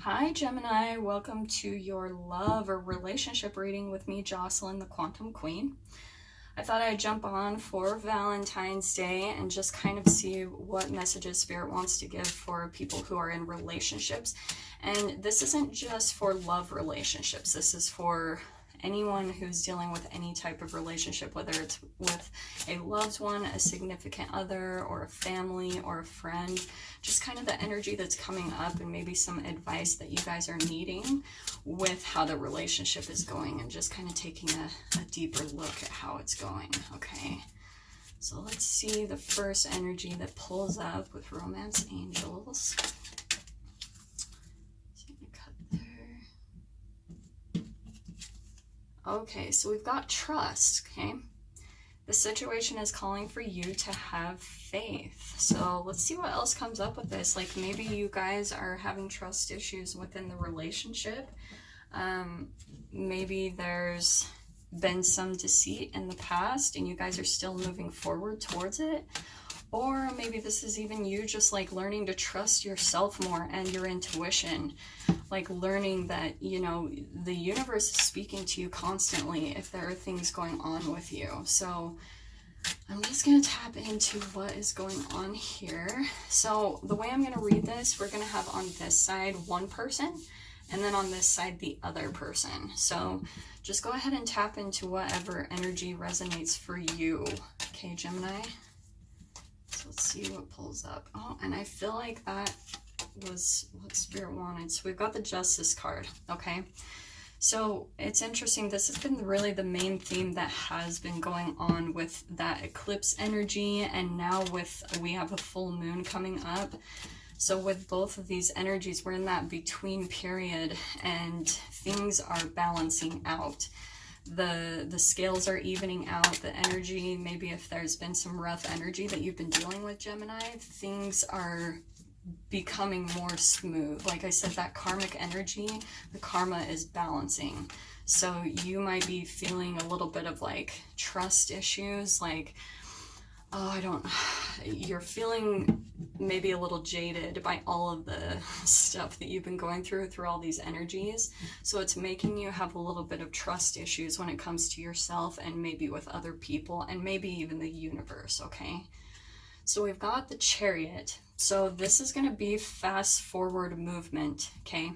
Hi Gemini, welcome to your love or relationship reading with me, Jocelyn, the Quantum Queen. I thought I'd jump on for Valentine's Day and just kind of see what messages Spirit wants to give for people who are in relationships. And this isn't just for love relationships, this is for anyone who's dealing with any type of relationship, whether it's with a loved one, a significant other, or a family, or a friend. Just kind of the energy that's coming up and maybe some advice that you guys are needing with how the relationship is going, and just kind of taking a deeper look at how it's going. Okay, so let's see the first energy that pulls up with Romance Angels. Okay, so we've got trust, okay? The situation is calling for you to have faith. So let's see what else comes up with this. Like maybe you guys are having trust issues within the relationship. Maybe there's been some deceit in the past and you guys are still moving forward towards it. Or maybe this is even you just like learning to trust yourself more and your intuition. Like learning that, you know, the universe is speaking to you constantly if there are things going on with you. So I'm just going to tap into what is going on here. So the way I'm going to read this, we're going to have on this side one person and then on this side the other person. So just go ahead and tap into whatever energy resonates for you. Okay, Gemini? So let's see what pulls up. Oh, and I feel like that was what Spirit wanted. So we've got the Justice card, okay? So it's interesting. This has been really the main theme that has been going on with that eclipse energy, and now we have a full moon coming up. So with both of these energies, we're in that between period and things are balancing out. The scales are evening out, the energy, maybe if there's been some rough energy that you've been dealing with, Gemini, things are becoming more smooth. Like I said, that karmic energy, the karma is balancing. So you might be feeling a little bit of like trust issues, like, oh, you're feeling maybe a little jaded by all of the stuff that you've been going through all these energies. So it's making you have a little bit of trust issues when it comes to yourself and maybe with other people and maybe even the universe, okay? So we've got the Chariot. So this is going to be fast forward movement, okay?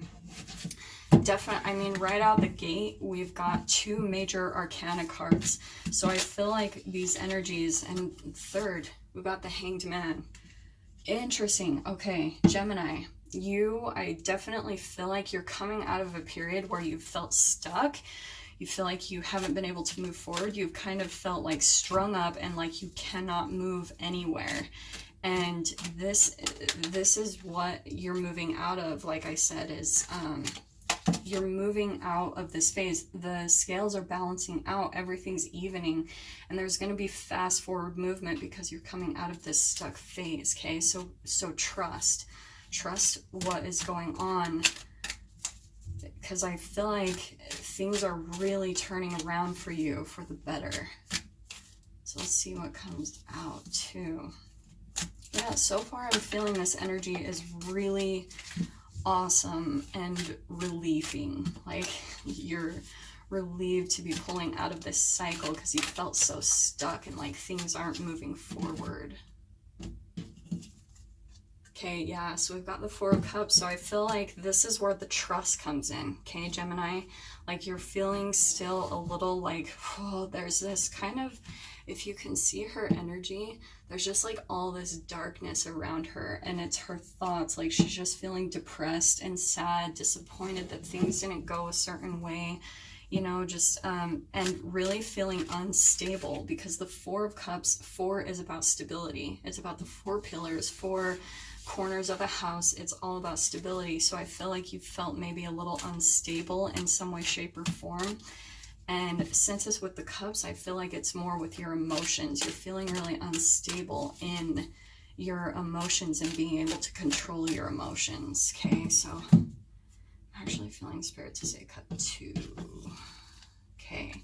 Definitely, I mean, right out the gate, we've got two major arcana cards. So I feel like these energies, and third, we've got the Hanged Man. Interesting. Okay, Gemini, I definitely feel like you're coming out of a period where you felt stuck. You feel like you haven't been able to move forward. You've kind of felt like strung up and like you cannot move anywhere. And this is what you're moving out of, like I said, is you're moving out of this phase. The scales are balancing out, everything's evening, and there's going to be fast forward movement because you're coming out of this stuck phase, okay? So trust what is going on, because I feel like things are really turning around for you for the better. So let's see what comes out too. Yeah, so far I'm feeling this energy is really awesome and relieving. Like you're relieved to be pulling out of this cycle because you felt so stuck and like things aren't moving forward. Okay, yeah, so we've got the Four of Cups. So I feel like this is where the trust comes in, okay, Gemini? Like you're feeling still a little like, oh, there's this kind of, if you can see her energy, there's just like all this darkness around her, and it's her thoughts. Like she's just feeling depressed and sad, disappointed that things didn't go a certain way, you know, just, and really feeling unstable, because the Four of Cups, 4 is about stability. It's about the 4 pillars, 4 corners of a house. It's all about stability. So I feel like you felt maybe a little unstable in some way, shape, or form. And since it's with the Cups, I feel like it's more with your emotions. You're feeling really unstable in your emotions and being able to control your emotions. Okay, so I'm actually feeling Spirit to say cut 2. Okay,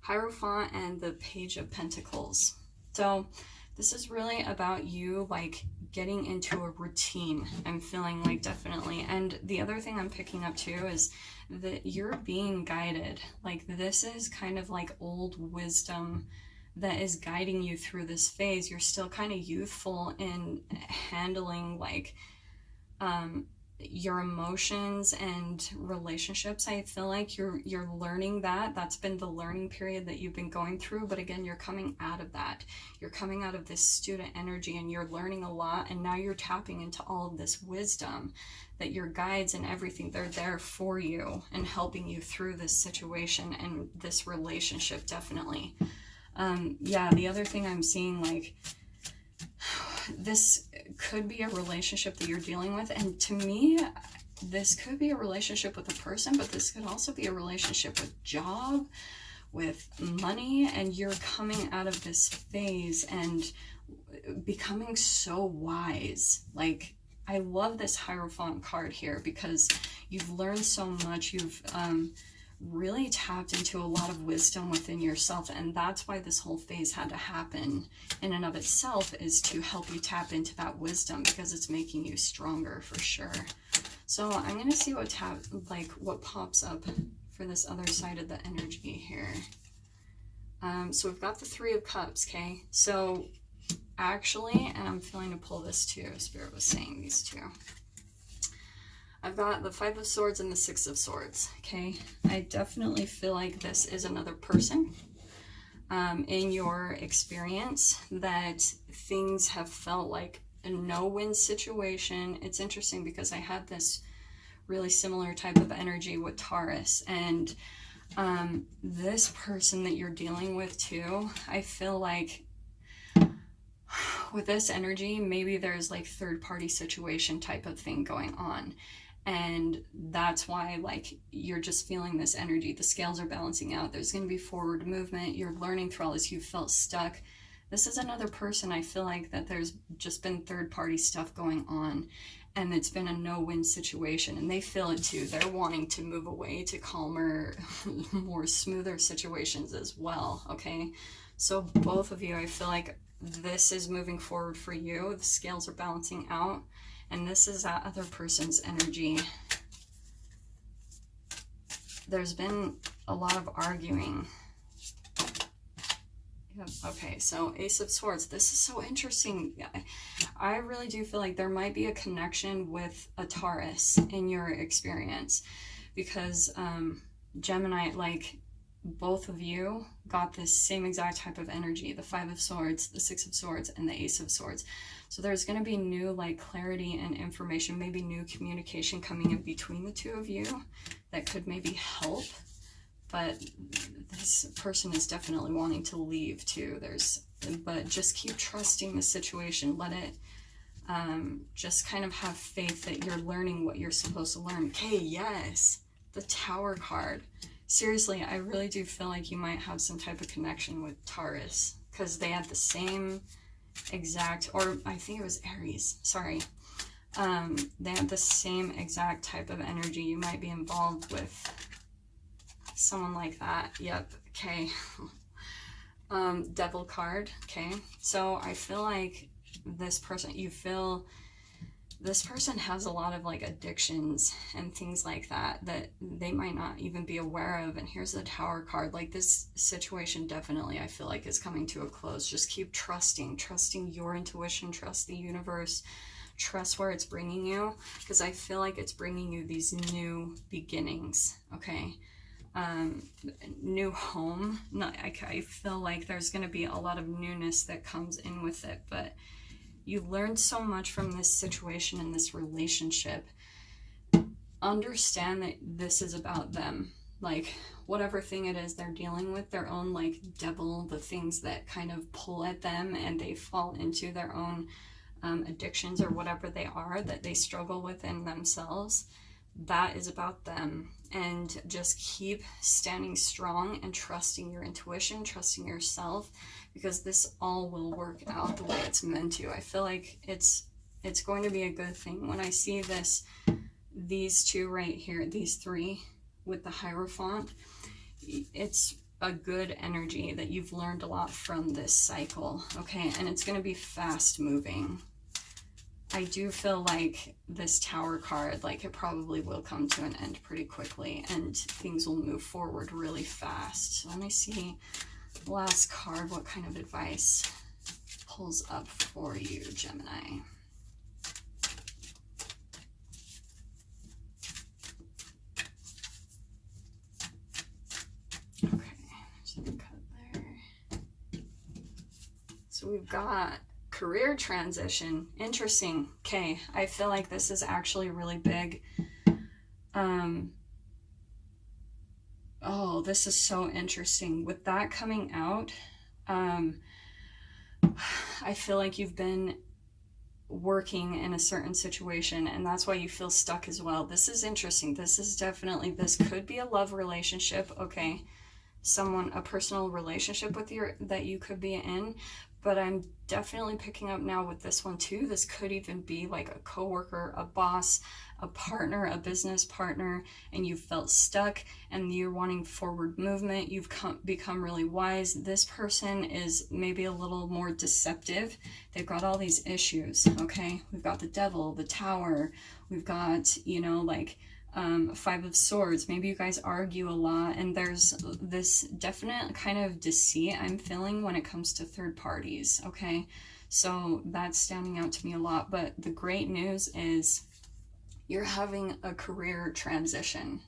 Hierophant and the Page of Pentacles. So this is really about you like getting into a routine. I'm feeling like definitely. And the other thing I'm picking up too is that you're being guided. Like this is kind of like old wisdom that is guiding you through this phase. You're still kind of youthful in handling like your emotions and relationships. I feel like you're learning that. That's been the learning period that you've been going through. But again, you're coming out of that. You're coming out of this student energy and you're learning a lot. And now you're tapping into all of this wisdom that your guides and everything, they're there for you and helping you through this situation and this relationship, definitely. Yeah, the other thing I'm seeing, like, this could be a relationship that you're dealing with, and to me this could be a relationship with a person, but this could also be a relationship with job, with money, and you're coming out of this phase and becoming so wise. Like, I love this Hierophant card here because you've learned so much. You've really tapped into a lot of wisdom within yourself, and that's why this whole phase had to happen in and of itself, is to help you tap into that wisdom, because it's making you stronger for sure. So I'm going to see what pops up for this other side of the energy here. So we've got the Three of Cups. Okay, so actually, and I'm feeling to pull this too, Spirit was saying these two, I've got the Five of Swords and the Six of Swords. Okay, I definitely feel like this is another person in your experience, that things have felt like a no-win situation. It's interesting because I had this really similar type of energy with Taurus, and this person that you're dealing with too, I feel like with this energy, maybe there's like third-party situation type of thing going on. And that's why, like, you're just feeling this energy. The scales are balancing out. There's going to be forward movement. You're learning through all this. You felt stuck. This is another person. I feel like that there's just been third-party stuff going on, and it's been a no-win situation. And they feel it too. They're wanting to move away to calmer, more smoother situations as well. Okay, so both of you, I feel like this is moving forward for you. The scales are balancing out. And this is that other person's energy. There's been a lot of arguing. Yep. Okay, so Ace of Swords. This is so interesting. I really do feel like there might be a connection with a Taurus in your experience, because Gemini, like, both of you got this same exact type of energy. The Five of Swords, the Six of Swords, and the Ace of Swords. So there's going to be new, like, clarity and information, maybe new communication coming in between the two of you that could maybe help. But this person is definitely wanting to leave too. But just keep trusting the situation. Let it, just kind of have faith that you're learning what you're supposed to learn. Okay, yes, the Tower card. Seriously, I really do feel like you might have some type of connection with Taurus, because they had the same exact, or I think it was Aries, sorry. They have the same exact type of energy. You might be involved with someone like that. Yep. Okay. Devil card. Okay, so I feel like this person, this person has a lot of, like, addictions and things like that they might not even be aware of. And here's the Tower card. Like, this situation definitely, I feel like, is coming to a close. Just keep trusting your intuition, trust the universe, trust where it's bringing you, because I feel like it's bringing you these new beginnings. Okay, new home. I feel like there's going to be a lot of newness that comes in with it, but you learned so much from this situation and this relationship. Understand that this is about them. Like, whatever thing it is they're dealing with, their own, like, devil, the things that kind of pull at them and they fall into their own addictions or whatever they are that they struggle within themselves, that is about them. And just keep standing strong and trusting your intuition, trusting yourself, because this all will work out the way it's meant to. I feel like it's going to be a good thing. When I see these two right here, these three with the Hierophant, it's a good energy that you've learned a lot from this cycle. Okay, and it's going to be fast moving. I do feel like this Tower card, like it probably will come to an end pretty quickly and things will move forward really fast. So let me see, last card, what kind of advice pulls up for you, Gemini? Okay, so cut there. So we've got career transition. Interesting. Okay, I feel like this is actually really big. Oh, this is so interesting. With that coming out, I feel like you've been working in a certain situation and that's why you feel stuck as well. This is interesting. This is definitely, this could be a love relationship, okay? Someone, a personal relationship with you that you could be in, but I'm definitely picking up now with this one too. This could even be like a coworker, a boss, a partner, a business partner, and you felt stuck and you're wanting forward movement. You've become really wise. This person is maybe a little more deceptive. They've got all these issues, okay? We've got the Devil, the Tower. We've got, you know, like Five of Swords. Maybe you guys argue a lot, and there's this definite kind of deceit I'm feeling when it comes to third parties, okay? So that's standing out to me a lot. But the great news is you're having a career transition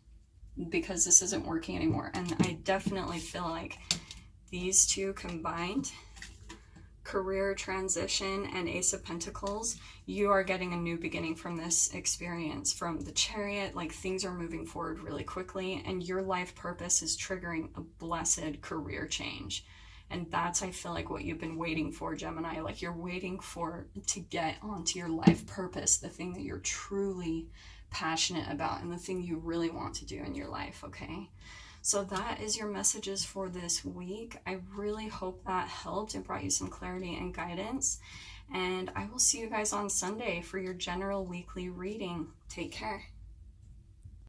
because this isn't working anymore. And I definitely feel like these two combined, career transition and Ace of Pentacles, you are getting a new beginning from this experience. From the Chariot, like things are moving forward really quickly and your life purpose is triggering a blessed career change. And that's, I feel like, what you've been waiting for, Gemini. Like you're waiting for to get onto your life purpose, the thing that you're truly passionate about and the thing you really want to do in your life, okay? So that is your messages for this week. I really hope that helped and brought you some clarity and guidance. And I will see you guys on Sunday for your general weekly reading. Take care.